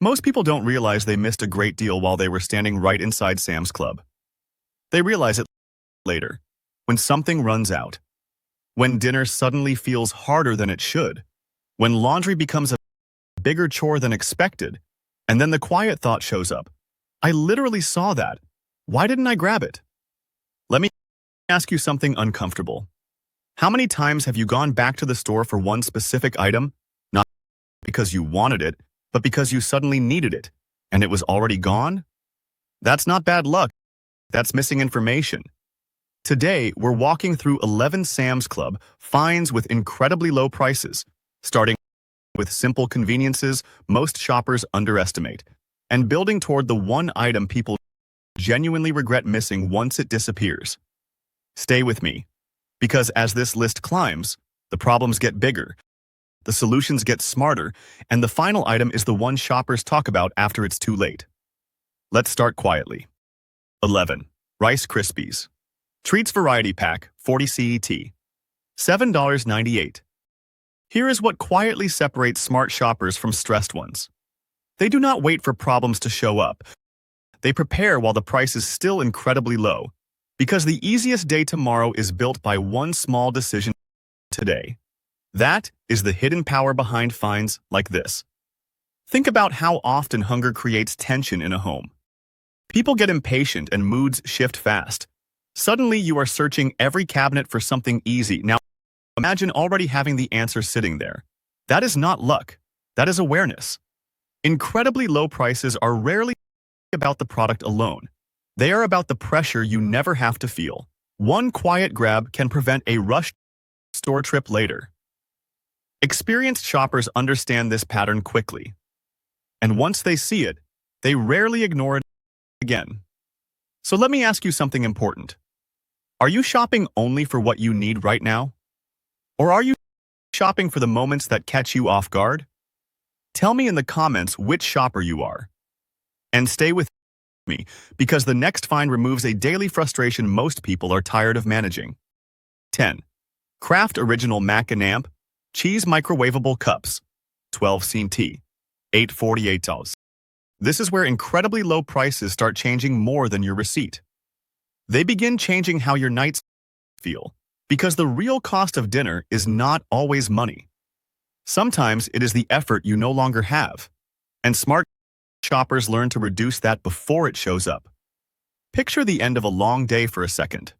Most people don't realize they missed a great deal while they were standing right inside Sam's Club. They realize it later, when something runs out, when dinner suddenly feels harder than it should, when laundry becomes a bigger chore than expected, and then the quiet thought shows up. I literally saw that. Why didn't I grab it? Let me ask you something uncomfortable. How many times have you gone back to the store for one specific item, not because you wanted it, but because you suddenly needed it, and it was already gone? That's not bad luck. That's missing information. Today, we're walking through 11 Sam's Club finds with incredibly low prices, starting with simple conveniences most shoppers underestimate, and building toward the one item people genuinely regret missing once it disappears. Stay with me, because as this list climbs, the problems get bigger, the solutions get smarter, and the final item is the one shoppers talk about after it's too late. Let's start quietly. 11. Rice Krispies. Treats Variety Pack, 40 CET. $7.98. Here is what quietly separates smart shoppers from stressed ones. They do not wait for problems to show up. They prepare while the price is still incredibly low, because the easiest day tomorrow is built by one small decision today. That is the hidden power behind finds like this. Think about how often hunger creates tension in a home. People get impatient and moods shift fast. Suddenly you are searching every cabinet for something easy. Now, imagine already having the answer sitting there. That is not luck. That is awareness. Incredibly low prices are rarely about the product alone. They are about the pressure you never have to feel. One quiet grab can prevent a rushed store trip later. Experienced shoppers understand this pattern quickly. And once they see it, they rarely ignore it again. So let me ask you something important. Are you shopping only for what you need right now? Or are you shopping for the moments that catch you off guard? Tell me in the comments which shopper you are. And stay with me, because the next find removes a daily frustration most people are tired of managing. 10. Kraft Original Mac and Amp Cheese Microwavable Cups, 12 CET, $8.48. This is where incredibly low prices start changing more than your receipt. They begin changing how your nights feel, because the real cost of dinner is not always money. Sometimes it is the effort you no longer have, and smart shoppers learn to reduce that before it shows up. Picture the end of a long day for a second.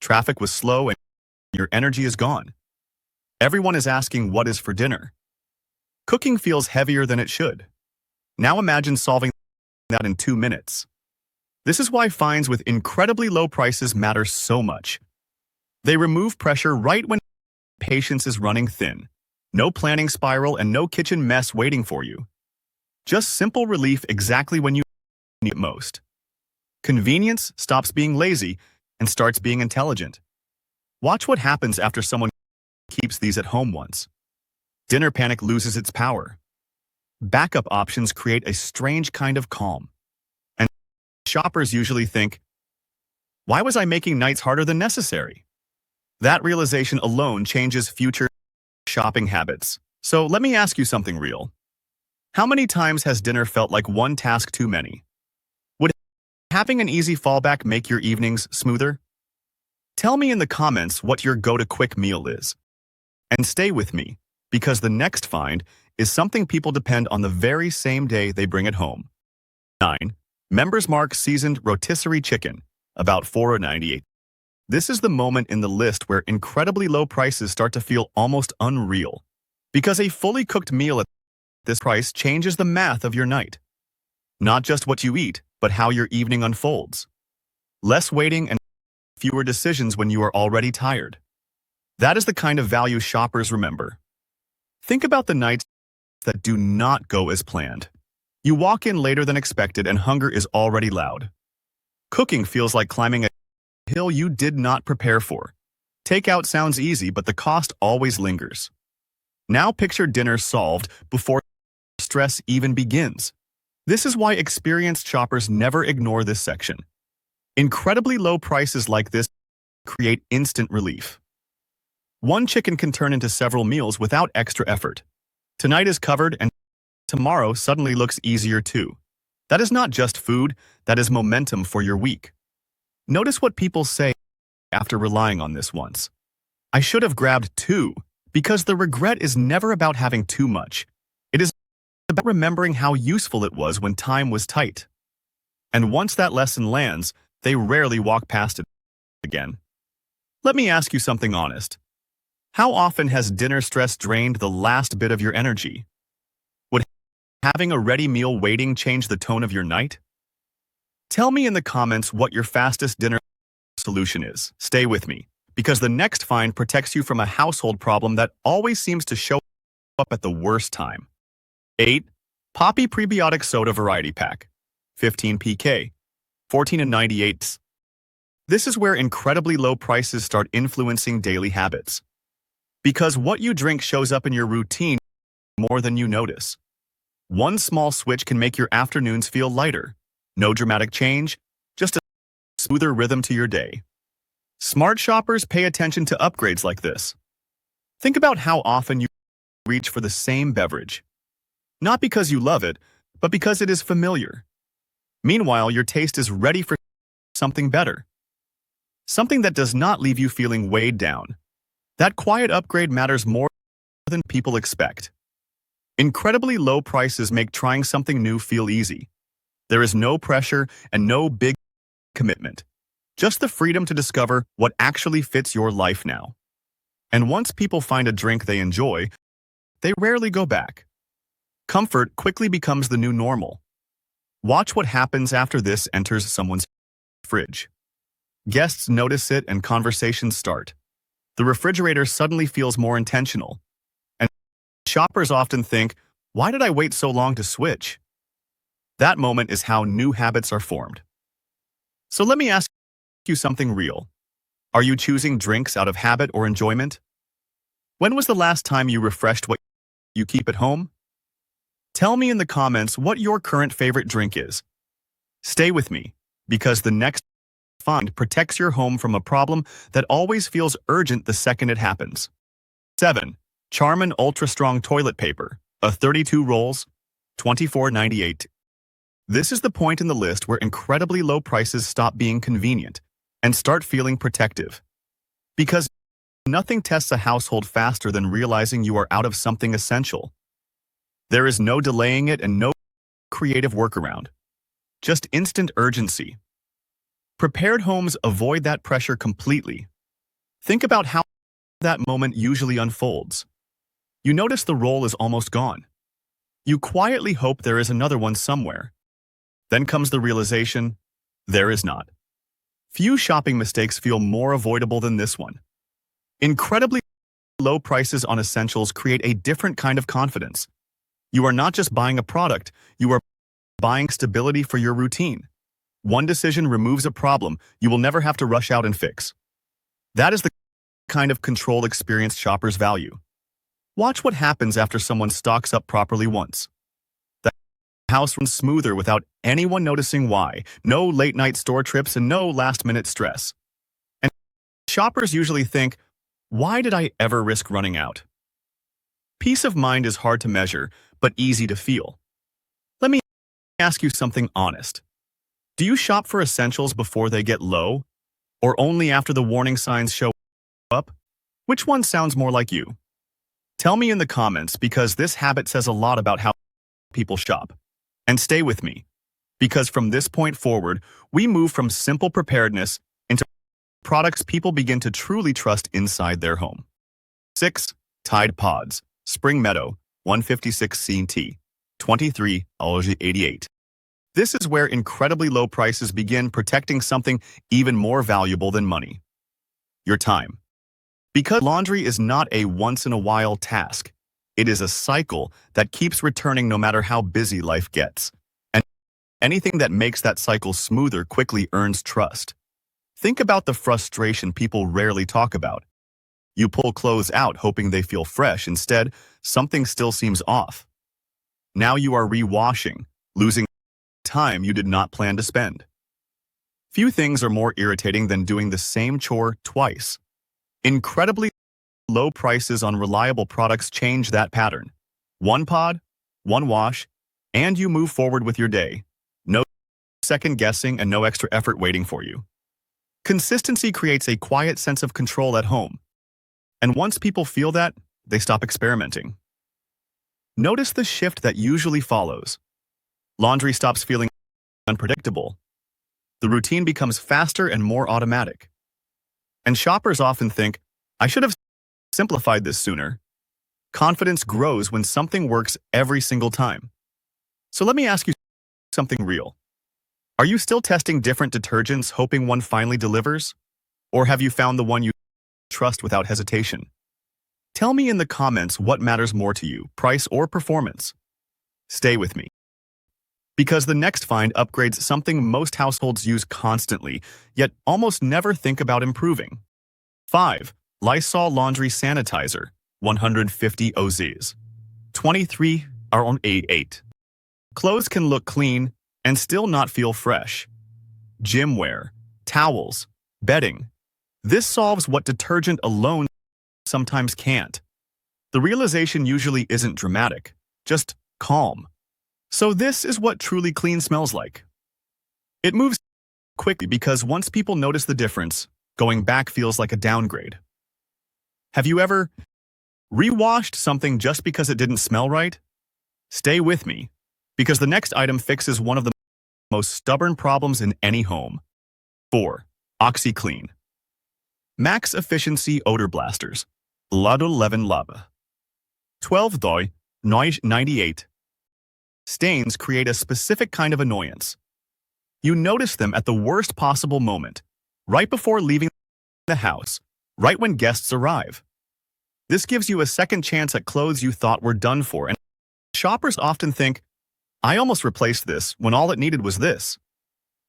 Traffic was slow and your energy is gone. Everyone is asking what is for dinner. Cooking feels heavier than it should. Now imagine solving that in 2 minutes. This is why finds with incredibly low prices matter so much. They remove pressure right when patience is running thin. No planning spiral and no kitchen mess waiting for you. Just simple relief exactly when you need it most. Convenience stops being lazy and starts being intelligent. Watch what happens after someone keeps these at home once. Dinner panic loses its power. Backup options create a strange kind of calm. And shoppers usually think, why was I making nights harder than necessary? That realization alone changes future shopping habits. So let me ask you something real. How many times has dinner felt like one task too many? Would having an easy fallback make your evenings smoother? Tell me in the comments what your go-to quick meal is. And stay with me, because the next find is something people depend on the very same day they bring it home. 9. Members Mark Seasoned Rotisserie Chicken, about $4.98. This is the moment in the list where incredibly low prices start to feel almost unreal, because a fully cooked meal at this price changes the math of your night. Not just what you eat, but how your evening unfolds. Less waiting and fewer decisions when you are already tired. That is the kind of value shoppers remember. Think about the nights that do not go as planned. You walk in later than expected and hunger is already loud. Cooking feels like climbing a hill you did not prepare for. Takeout sounds easy, but the cost always lingers. Now picture dinner solved before stress even begins. This is why experienced shoppers never ignore this section. Incredibly low prices like this create instant relief. One chicken can turn into several meals without extra effort. Tonight is covered and tomorrow suddenly looks easier too. That is not just food, that is momentum for your week. Notice what people say after relying on this once. I should have grabbed two, because the regret is never about having too much. It is about remembering how useful it was when time was tight. And once that lesson lands, they rarely walk past it again. Let me ask you something honest. How often has dinner stress drained the last bit of your energy? Would having a ready meal waiting change the tone of your night? Tell me in the comments what your fastest dinner solution is. Stay with me, because the next find protects you from a household problem that always seems to show up at the worst time. 8. Poppy Prebiotic Soda Variety Pack. 15 PK. 14.98. This is where incredibly low prices start influencing daily habits. Because what you drink shows up in your routine more than you notice. One small switch can make your afternoons feel lighter. No dramatic change, just a smoother rhythm to your day. Smart shoppers pay attention to upgrades like this. Think about how often you reach for the same beverage. Not because you love it, but because it is familiar. Meanwhile, your taste is ready for something better. Something that does not leave you feeling weighed down. That quiet upgrade matters more than people expect. Incredibly low prices make trying something new feel easy. There is no pressure and no big commitment. Just the freedom to discover what actually fits your life now. And once people find a drink they enjoy, they rarely go back. Comfort quickly becomes the new normal. Watch what happens after this enters someone's fridge. Guests notice it and conversations start. The refrigerator suddenly feels more intentional. And shoppers often think, why did I wait so long to switch? That moment is how new habits are formed. So let me ask you something real. Are you choosing drinks out of habit or enjoyment? When was the last time you refreshed what you keep at home? Tell me in the comments what your current favorite drink is. Stay with me, because the next find protects your home from a problem that always feels urgent the second it happens. 7. Charmin Ultra Strong Toilet Paper, a 32 rolls, $24.98. This is the point in the list where incredibly low prices stop being convenient and start feeling protective. Because nothing tests a household faster than realizing you are out of something essential. There is no delaying it and no creative workaround. Just instant urgency. Prepared homes avoid that pressure completely. Think about how that moment usually unfolds. You notice the roll is almost gone. You quietly hope there is another one somewhere. Then comes the realization, there is not. Few shopping mistakes feel more avoidable than this one. Incredibly low prices on essentials create a different kind of confidence. You are not just buying a product, you are buying stability for your routine. One decision removes a problem you will never have to rush out and fix. That is the kind of control experienced shoppers value. Watch what happens after someone stocks up properly once. The house runs smoother without anyone noticing why. No late-night store trips and no last-minute stress. And shoppers usually think, why did I ever risk running out? Peace of mind is hard to measure, but easy to feel. Let me ask you something honest. Do you shop for essentials before they get low? Or only after the warning signs show up? Which one sounds more like you? Tell me in the comments, because this habit says a lot about how people shop. And stay with me, because from this point forward, we move from simple preparedness into products people begin to truly trust inside their home. 6. Tide Pods, Spring Meadow, 156 CT, $23.88. This is where incredibly low prices begin protecting something even more valuable than money. Your time. Because laundry is not a once-in-a-while task. It is a cycle that keeps returning no matter how busy life gets. And anything that makes that cycle smoother quickly earns trust. Think about the frustration people rarely talk about. You pull clothes out hoping they feel fresh. Instead, something still seems off. Now you are re-washing, losing time you did not plan to spend. Few things are more irritating than doing the same chore twice. Incredibly low prices on reliable products change that pattern. One pod, one wash, and you move forward with your day. No second guessing and no extra effort waiting for you. Consistency creates a quiet sense of control at home. And once people feel that, they stop experimenting. Notice the shift that usually follows. Laundry stops feeling unpredictable. The routine becomes faster and more automatic. And shoppers often think, I should have simplified this sooner. Confidence grows when something works every single time. So let me ask you something real. Are you still testing different detergents hoping one finally delivers? Or have you found the one you trust without hesitation? Tell me in the comments what matters more to you, price or performance. Stay with me. Because the next find upgrades something most households use constantly, yet almost never think about improving. 5. Lysol Laundry Sanitizer, 150 OZs. 23 are on 88. Clothes can look clean and still not feel fresh. Gym wear, towels, bedding. This solves what detergent alone sometimes can't. The realization usually isn't dramatic, just calm. So this is what truly clean smells like. It moves quickly because once people notice the difference, going back feels like a downgrade. Have you ever rewashed something just because it didn't smell right? Stay with me, because the next item fixes one of the most stubborn problems in any home. 4. OxiClean. Max Efficiency Odor Blasters. Lado 11 Lab. 12 doi, 98. Stains create a specific kind of annoyance. You notice them at the worst possible moment, right before leaving the house, right when guests arrive. This gives you a second chance at clothes you thought were done for, and shoppers often think, I almost replaced this when all it needed was this.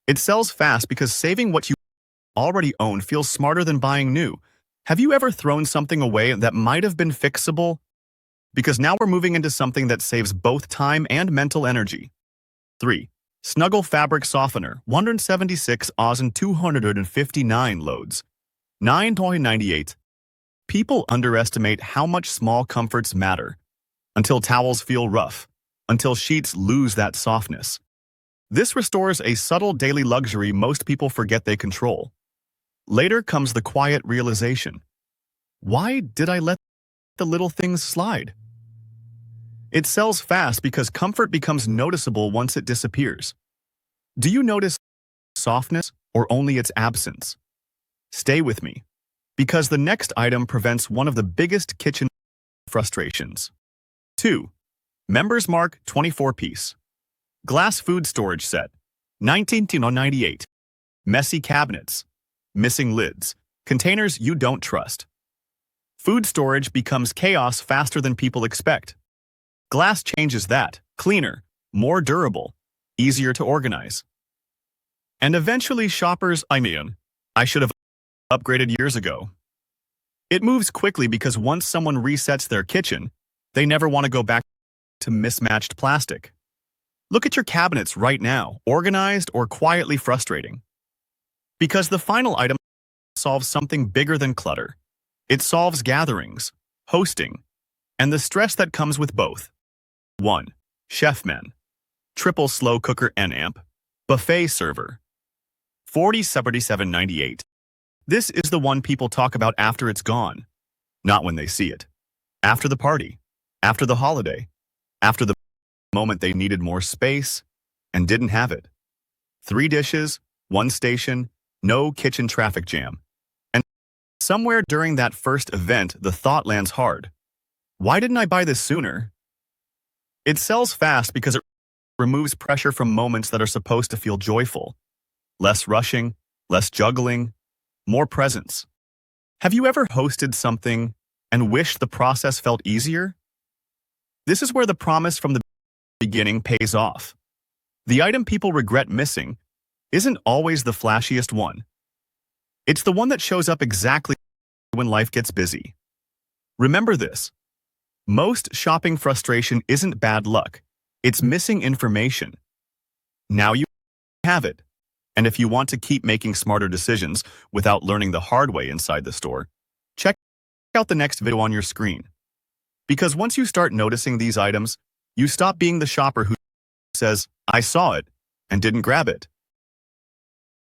It sells fast because saving what you already own feels smarter than buying new. Have you ever thrown something away that might have been fixable? Because now we're moving into something that saves both time and mental energy. 3. Snuggle Fabric Softener, 176 Oz and 259 loads. 9.98. People underestimate how much small comforts matter. Until towels feel rough. Until sheets lose that softness. This restores a subtle daily luxury most people forget they control. Later comes the quiet realization. Why did I let the little things slide? It sells fast because comfort becomes noticeable once it disappears. Do you notice softness or only its absence? Stay with me, because the next item prevents one of the biggest kitchen frustrations. 2. Members Mark 24-piece. Glass food storage set, 19.98. Messy cabinets, missing lids, containers you don't trust. Food storage becomes chaos faster than people expect. Glass changes that, cleaner, more durable, easier to organize. And eventually shoppers, I should have upgraded years ago. It moves quickly because once someone resets their kitchen, they never want to go back to mismatched plastic. Look at your cabinets right now, organized or quietly frustrating. Because the final item solves something bigger than clutter. It solves gatherings, hosting, and the stress that comes with both. 1. Chefman. Triple slow cooker N-amp. Buffet server. 47.98. This is the one people talk about after it's gone. Not when they see it. After the party. After the holiday. After the moment they needed more space and didn't have it. 3 dishes, 1 station, no kitchen traffic jam. And somewhere during that first event, the thought lands hard. Why didn't I buy this sooner? It sells fast because it removes pressure from moments that are supposed to feel joyful. Less rushing, less juggling, more presence. Have you ever hosted something and wished the process felt easier? This is where the promise from the beginning pays off. The item people regret missing isn't always the flashiest one. It's the one that shows up exactly when life gets busy. Remember this. Most shopping frustration isn't bad luck. It's missing information. Now you have it. And if you want to keep making smarter decisions without learning the hard way inside the store, check out the next video on your screen. Because once you start noticing these items, You stop being the shopper who says, I saw it, and didn't grab it.